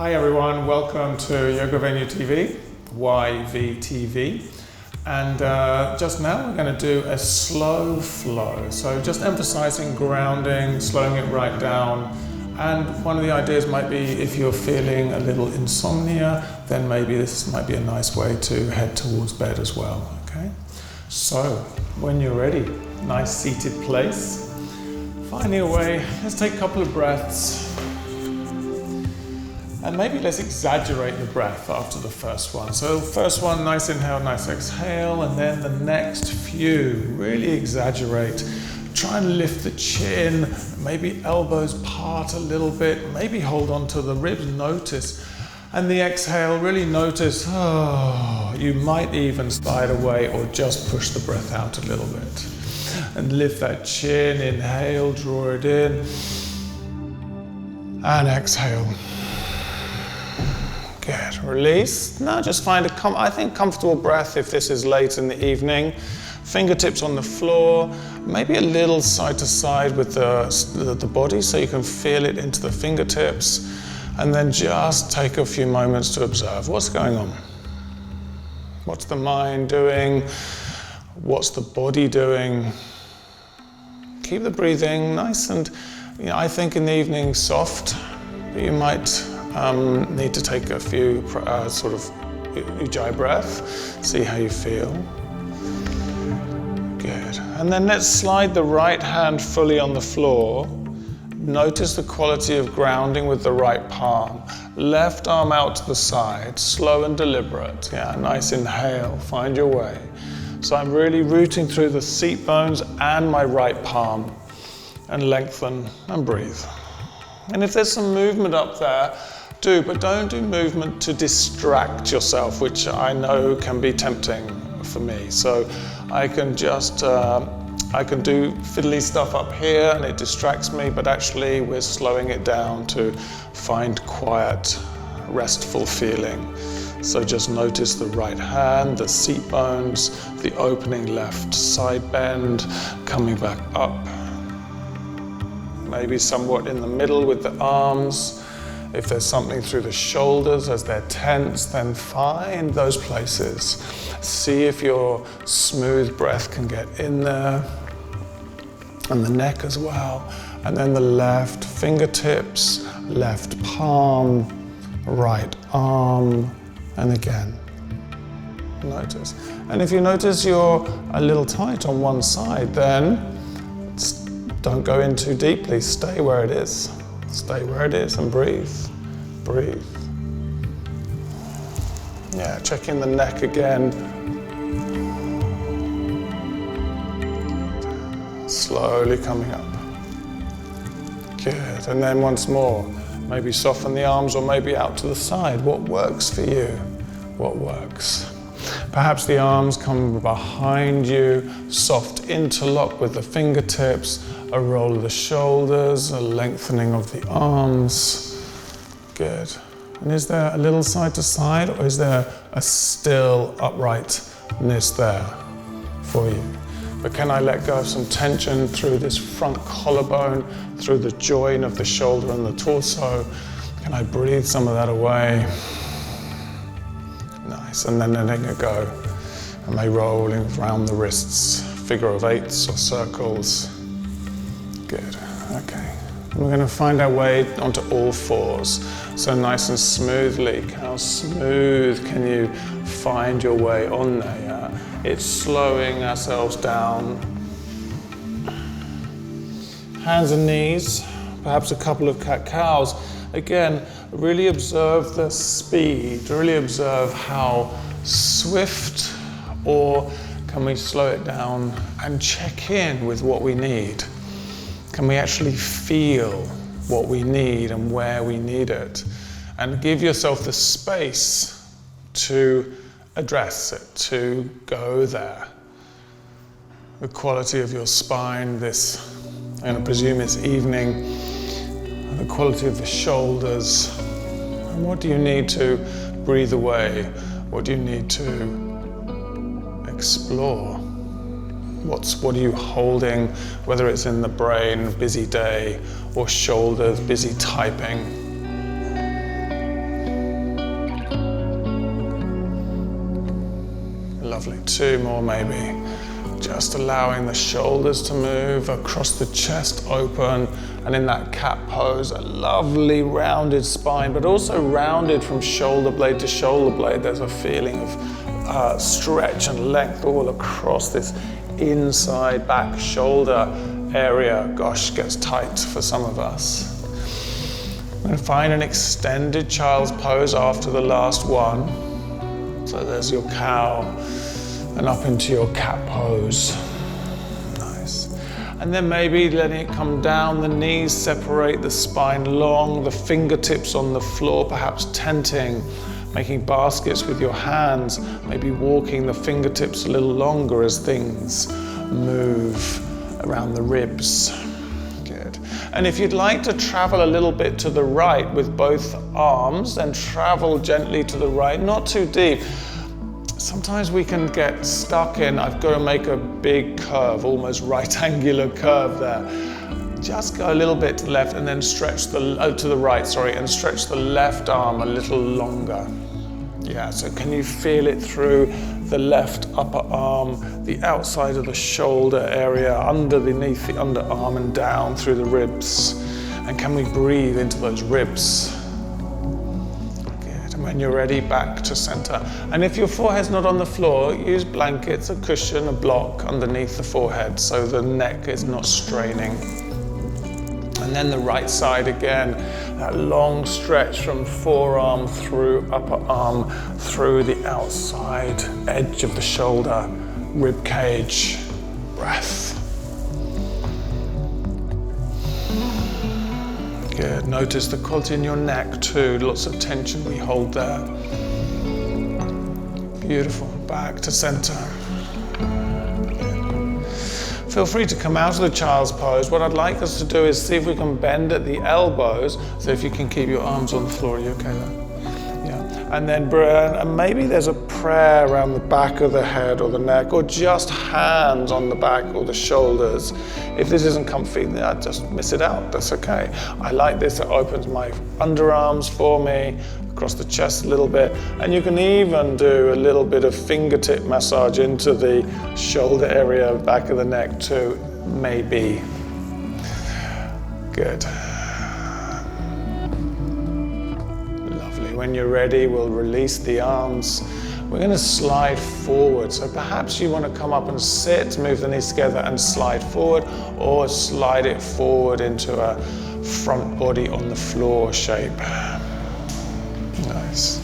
Hi everyone, welcome to Yoga Venue TV, YVTV. And just now we're going to do a slow flow. So just emphasizing grounding, slowing it right down. And one of the ideas might be if you're feeling a little insomnia, then maybe this might be a nice way to head towards bed as well, okay? So when you're ready, nice seated place, finding a way, let's take a couple of breaths. And maybe let's exaggerate the breath after the first one. So first one, nice inhale, nice exhale, and then the next few, really exaggerate. Try and lift the chin, maybe elbows part a little bit, maybe hold on to the ribs, notice. And the exhale, really notice, you might even slide away or just push the breath out a little bit. And lift that chin, inhale, draw it in, and exhale. Good, release. Now just find a comfortable breath if this is late in the evening. Fingertips on the floor, maybe a little side to side with the body so you can feel it into the fingertips. And then just take a few moments to observe what's going on. What's the mind doing? What's the body doing? Keep the breathing nice and, I think in the evening soft, but you might need to take a few sort of ujjayi breath, see how you feel. Good. And then let's slide the right hand fully on the floor. Notice the quality of grounding with the right palm. Left arm out to the side, slow and deliberate. Yeah, nice inhale, find your way. So I'm really rooting through the seat bones and my right palm. And lengthen and breathe. And if there's some movement up there, but don't do movement to distract yourself, which I know can be tempting for me. So I can just, I can do fiddly stuff up here and it distracts me, but actually we're slowing it down to find quiet, restful feeling. So just notice the right hand, the seat bones, the opening left side bend, coming back up. Maybe somewhat in the middle with the arms. If there's something through the shoulders as they're tense, then find those places. See if your smooth breath can get in there. And the neck as well. And then the left fingertips, left palm, right arm, and again. Notice. And if you notice you're a little tight on one side, then don't go in too deeply. Stay where it is. Stay where it is and breathe. Breathe. Yeah, check in the neck again. Slowly coming up. Good. And then once more, maybe soften the arms or maybe out to the side. What works for you? What works? Perhaps the arms come behind you, soft interlock with the fingertips, a roll of the shoulders, a lengthening of the arms. Good. And is there a little side to side or is there a still uprightness there for you? But can I let go of some tension through this front collarbone, through the join of the shoulder and the torso? Can I breathe some of that away? Nice, and then letting it go. And may rolling around the wrists, figure of eights or circles. Good, okay. We're going to find our way onto all fours. So nice and smoothly, how smooth can you find your way on there? Yeah? It's slowing ourselves down. Hands and knees, perhaps a couple of cat-cows. Again, really observe the speed, really observe how swift, or can we slow it down and check in with what we need? Can we actually feel what we need and where we need it? And give yourself the space to address it, to go there. The quality of your spine, this, I'm going to presume it's evening, the quality of the shoulders. And what do you need to breathe away? What do you need to explore? What are you holding, whether it's in the brain, busy day, or shoulders, busy typing? Lovely, 2 more maybe. Just allowing the shoulders to move across the chest open, and in that cat pose, a lovely rounded spine, but also rounded from shoulder blade to shoulder blade. There's a feeling of stretch and length all across this inside back shoulder area. Gosh, gets tight for some of us. And find an extended child's pose after the last one. So there's your cow and up into your cat pose. Nice. And then maybe letting it come down, the knees separate, the spine long, the fingertips on the floor, perhaps tenting, making baskets with your hands, maybe walking the fingertips a little longer as things move around the ribs. Good. And if you'd like to travel a little bit to the right with both arms, then travel gently to the right, not too deep. Sometimes we can get stuck in, I've got to make a big curve, almost right angular curve there. Just go a little bit to the left and then stretch to the right, and stretch the left arm a little longer. Yeah, so can you feel it through the left upper arm, the outside of the shoulder area, underneath the underarm and down through the ribs? And can we breathe into those ribs? Good, and when you're ready, back to center. And if your forehead's not on the floor, use blankets, a cushion, a block underneath the forehead so the neck is not straining. And then the right side again, that long stretch from forearm through upper arm, through the outside edge of the shoulder, rib cage, breath. Good, notice the quality in your neck too, lots of tension we hold there. Beautiful, back to center. Feel free to come out of the child's pose. What I'd like us to do is see if we can bend at the elbows. So if you can keep your arms on the floor, are you okay there? Yeah. And then and maybe there's a prayer around the back of the head or the neck, or just hands on the back or the shoulders. If this isn't comfy, then just miss it out. That's okay. I like this. It opens my underarms for me, across the chest a little bit, and you can even do a little bit of fingertip massage into the shoulder area, back of the neck too, maybe. Good. Lovely. When you're ready, we'll release the arms. We're going to slide forward. So perhaps you want to come up and sit, move the knees together and slide forward, or slide it forward into a front body on the floor shape. Nice.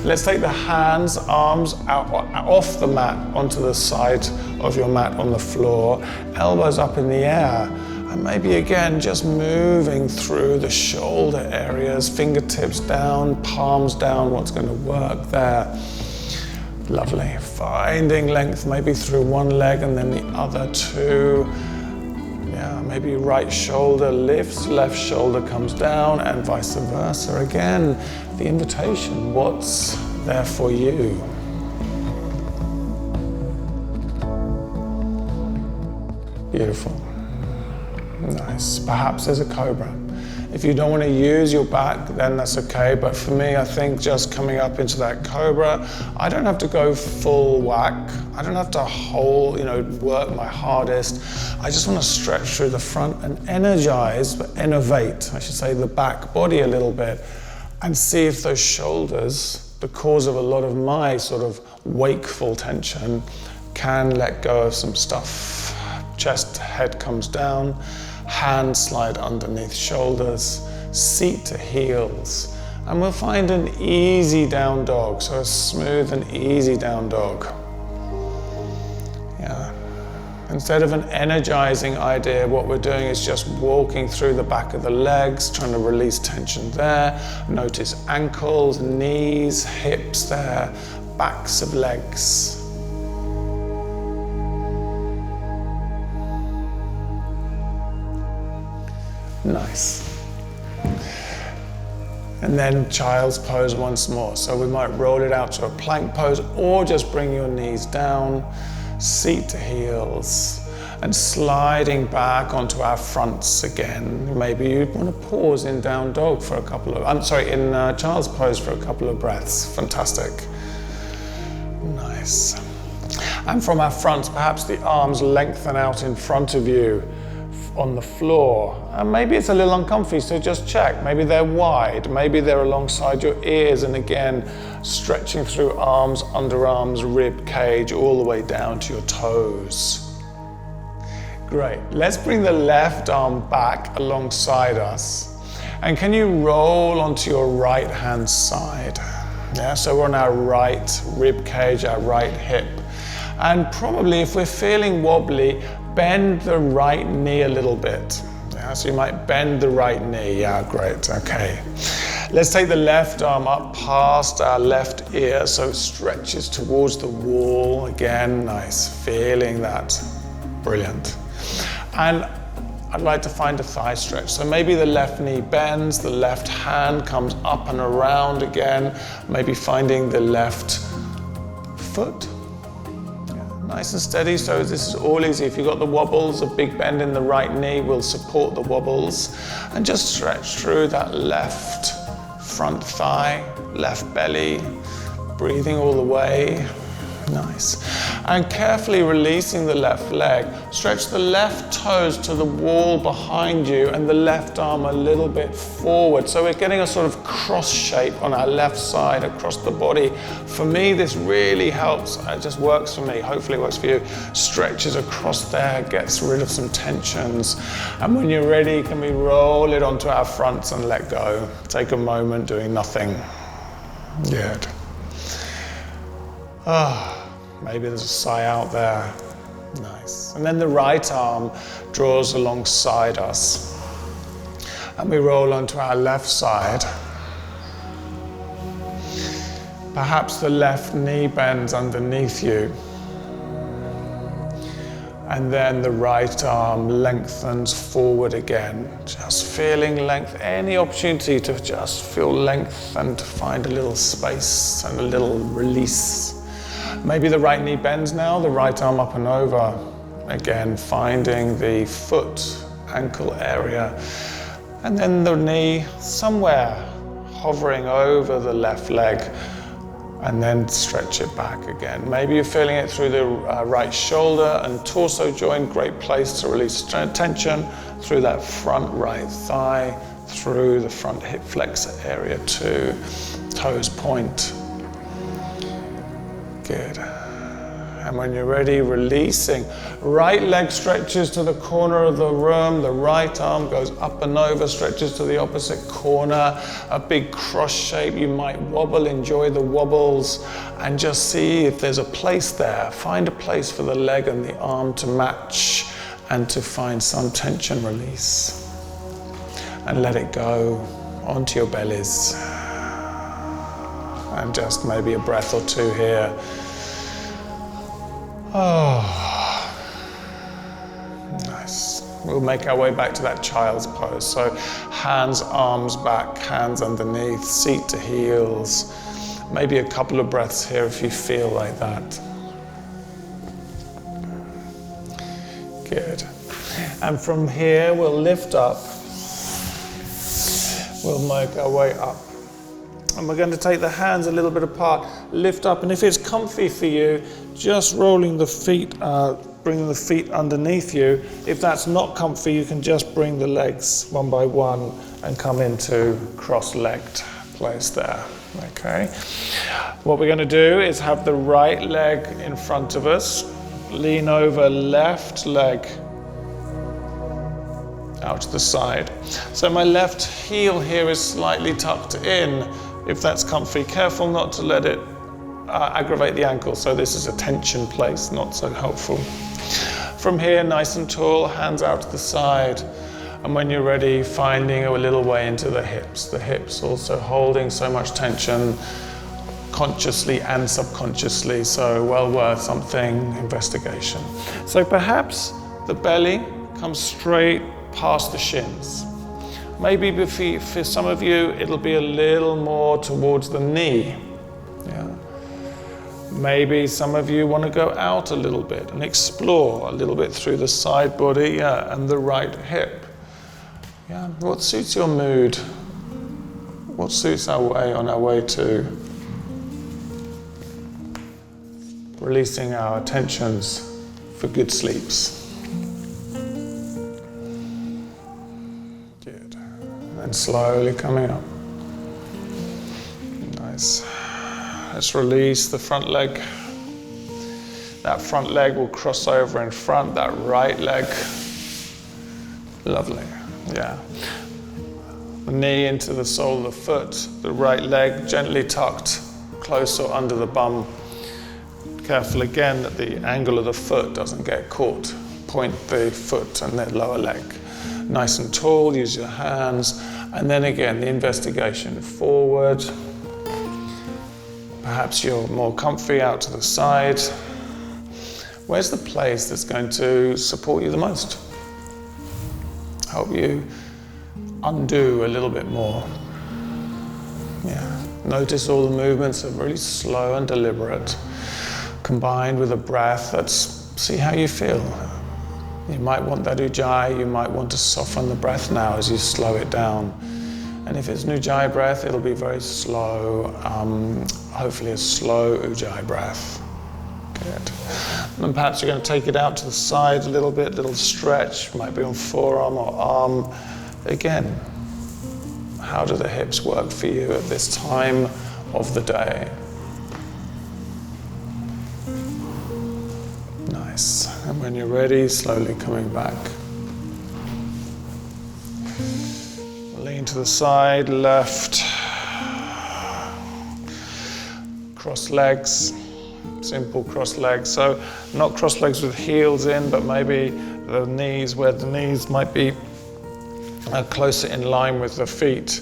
Let's take the hands, arms out, off the mat onto the side of your mat on the floor, elbows up in the air, and maybe again just moving through the shoulder areas, fingertips down, palms down, what's going to work there. Lovely. Finding length maybe through one leg and then the other two. Yeah, maybe right shoulder lifts, left shoulder comes down, and vice versa. Again, the invitation, what's there for you? Beautiful. Nice. Perhaps there's a cobra. If you don't want to use your back, then that's okay. But for me, I think just coming up into that cobra, I don't have to go full whack. I don't have to work my hardest. I just want to stretch through the front and energize, but innovate, I should say, the back body a little bit, and see if those shoulders, the cause of a lot of my sort of wakeful tension, can let go of some stuff. Chest, head comes down. Hands slide underneath shoulders, seat to heels, and we'll find an easy down dog, so a smooth and easy down dog. Yeah. Instead of an energizing idea, what we're doing is just walking through the back of the legs, trying to release tension there. Notice ankles, knees, hips there, backs of legs. Nice. And then child's pose once more. So we might roll it out to a plank pose, or just bring your knees down, seat to heels, and sliding back onto our fronts again. Maybe you want to pause in down dog for a couple of, in child's pose for a couple of breaths. Fantastic. Nice. And from our fronts, perhaps the arms lengthen out in front of you on the floor. And maybe it's a little uncomfy, so just check. Maybe they're wide, maybe they're alongside your ears, and again, stretching through arms, underarms, rib cage, all the way down to your toes. Great. Let's bring the left arm back alongside us. And can you roll onto your right hand side? Yeah, so we're on our right rib cage, our right hip. And probably if we're feeling wobbly, bend the right knee a little bit. Yeah, so you might bend the right knee. Yeah, great, okay. Let's take the left arm up past our left ear so it stretches towards the wall. Again, nice, feeling that. Brilliant. And I'd like to find a thigh stretch. So maybe the left knee bends, the left hand comes up and around again, maybe finding the left foot. Nice and steady, so this is all easy. If you've got the wobbles, a big bend in the right knee will support the wobbles. And just stretch through that left front thigh, left belly, breathing all the way. Nice. And carefully releasing the left leg. Stretch the left toes to the wall behind you and the left arm a little bit forward. So we're getting a sort of cross shape on our left side across the body. For me, this really helps. It just works for me. Hopefully it works for you. Stretches across there, gets rid of some tensions. And when you're ready, can we roll it onto our fronts and let go? Take a moment doing nothing. Good. Maybe there's a sigh out there. Nice. And then the right arm draws alongside us. And we roll onto our left side. Perhaps the left knee bends underneath you. And then the right arm lengthens forward again. Just feeling length, any opportunity to just feel length and to find a little space and a little release. Maybe the right knee bends now, the right arm up and over. Again, finding the foot, ankle area. And then the knee somewhere hovering over the left leg. And then stretch it back again. Maybe you're feeling it through the right shoulder and torso joint. Great place to release tension through that front right thigh, through the front hip flexor area too. Toes point. Good. And when you're ready, releasing. Right leg stretches to the corner of the room. The right arm goes up and over, stretches to the opposite corner. A big cross shape. You might wobble, enjoy the wobbles, and just see if there's a place there. Find a place for the leg and the arm to match and to find some tension release. And let it go onto your bellies. And just maybe a breath or two here. Oh, nice. We'll make our way back to that child's pose. So hands, arms back, hands underneath, seat to heels. Maybe a couple of breaths here if you feel like that. Good. And from here, we'll lift up. We'll make our way up. And we're going to take the hands a little bit apart, lift up, and if it's comfy for you, just rolling the feet, bring the feet underneath you. If that's not comfy, you can just bring the legs one by one and come into cross-legged place there, okay? What we're going to do is have the right leg in front of us, lean over left leg out to the side. So my left heel here is slightly tucked in. If that's comfy, careful not to let it aggravate the ankle. So this is a tension place, not so helpful. From here, nice and tall, hands out to the side. And when you're ready, finding a little way into the hips. The hips also holding so much tension consciously and subconsciously. So well worth something, investigation. So perhaps the belly comes straight past the shins. Maybe for some of you, it'll be a little more towards the knee. Yeah. Maybe some of you want to go out a little bit and explore a little bit through the side body, yeah, and the right hip. Yeah. What suits your mood? What suits our way on our way to? releasing our tensions for good sleeps. Good. And slowly coming up. Nice. Let's release the front leg. That front leg will cross over in front, that right leg. Lovely, yeah. The knee into the sole of the foot, the right leg gently tucked close or under the bum. Careful again that the angle of the foot doesn't get caught. Point the foot and the lower leg. Nice and tall, use your hands. And then again, the investigation forward. Perhaps you're more comfy out to the side. Where's the place that's going to support you the most? Help you undo a little bit more. Yeah. Notice all the movements are really slow and deliberate, combined with a breath that's, see how you feel. You might want that ujjayi, you might want to soften the breath now as you slow it down. And if it's an ujjayi breath, it'll be very slow, hopefully a slow ujjayi breath. Good. And perhaps you're going to take it out to the side a little bit, little stretch, might be on forearm or arm. Again, how do the hips work for you at this time of the day? Nice. And when you're ready, slowly coming back. Lean to the side, left. Cross legs. Simple cross legs. So not cross legs with heels in, but maybe the knees, where the knees might be closer in line with the feet.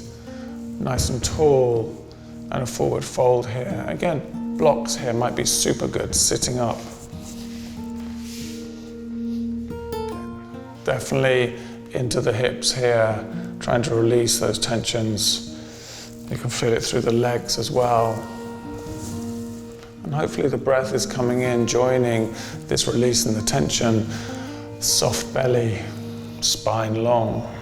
Nice and tall, and a forward fold here. Again, blocks here might be super good, sitting up. Definitely into the hips here, trying to release those tensions. You can feel it through the legs as well. And hopefully the breath is coming in, joining this release and the tension. Soft belly, spine long.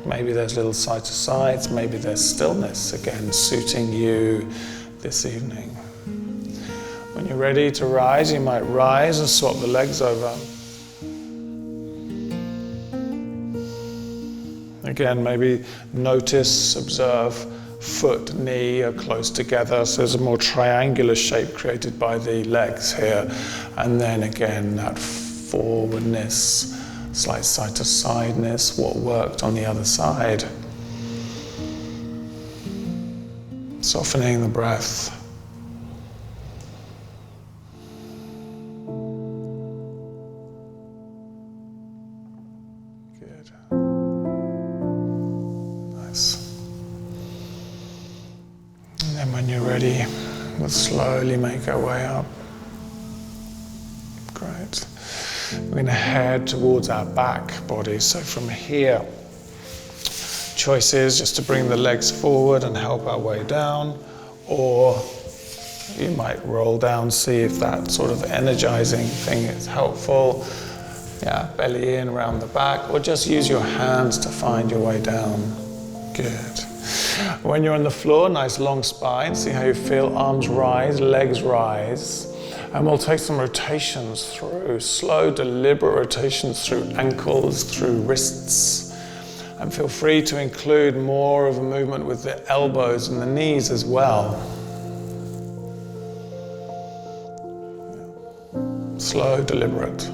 Maybe there's little side to sides, maybe there's stillness, again, suiting you this evening. When you're ready to rise, you might rise and swap the legs over. Again, maybe notice, observe, foot, knee are close together, so there's a more triangular shape created by the legs here. And then again, that forwardness, slight side to sideness, what worked on the other side. Softening the breath. Good. Nice. And then when you're ready, we'll slowly make our way up. Great. We're going to head towards our back body. So from here, choices just to bring the legs forward and help our way down, or you might roll down, see if that sort of energizing thing is helpful. Yeah, belly in around the back, or just use your hands to find your way down. Good. When you're on the floor, nice long spine. See how you feel. Arms rise, legs rise. And we'll take some rotations through, slow, deliberate rotations through ankles, through wrists. And feel free to include more of a movement with the elbows and the knees as well. Slow, deliberate,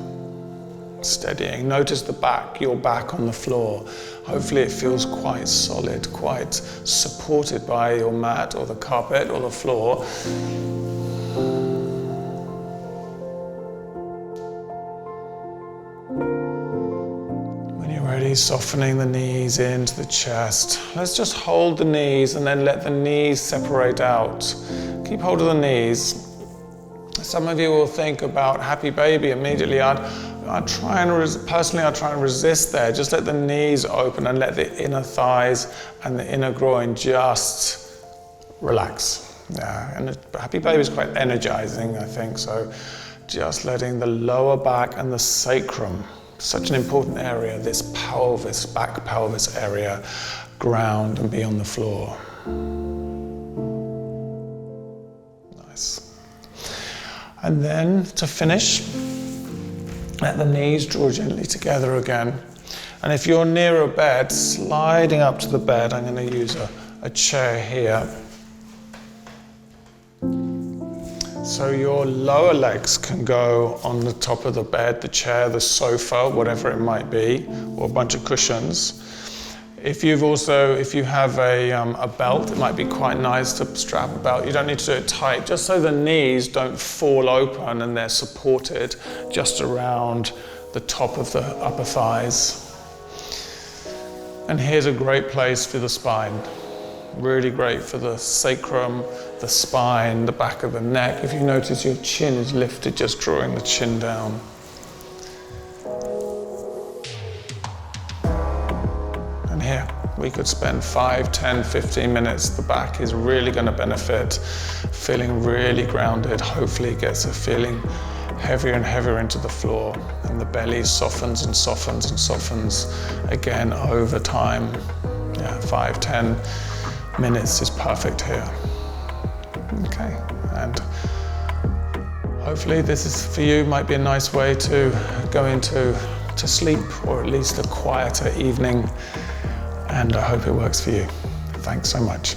steadying. Notice the back, your back on the floor. Hopefully it feels quite solid, quite supported by your mat or the carpet or the floor. Softening the knees into the chest. Let's just hold the knees and then let the knees separate out. Keep hold of the knees. Some of you will think about happy baby immediately. I'd try and resist there. Just let the knees open and let the inner thighs and the inner groin just relax. Yeah, and happy baby is quite energizing, I think. So just letting the lower back and the sacrum, such an important area, this pelvis, back pelvis area, ground and be on the floor. And then to finish, let the knees draw gently together again. And if you're near a bed, sliding up to the bed, I'm going to use a chair here. So your lower legs can go on the top of the bed, the chair, the sofa, whatever it might be, or a bunch of cushions. If you have a belt, it might be quite nice to strap a belt. You don't need to do it tight, just so the knees don't fall open and they're supported just around the top of the upper thighs. And here's a great place for the spine. Really great for the sacrum, the spine, the back of the neck. If you notice your chin is lifted, just drawing the chin down. And here, we could spend 5, 10, 15 minutes. The back is really going to benefit, feeling really grounded. Hopefully it gets a feeling heavier and heavier into the floor, and the belly softens and softens and softens again over time. Yeah, 5, 10 minutes is perfect here. Okay, and hopefully this is for you, might be a nice way to go into sleep, or at least a quieter evening, and I hope it works for you. Thanks so much.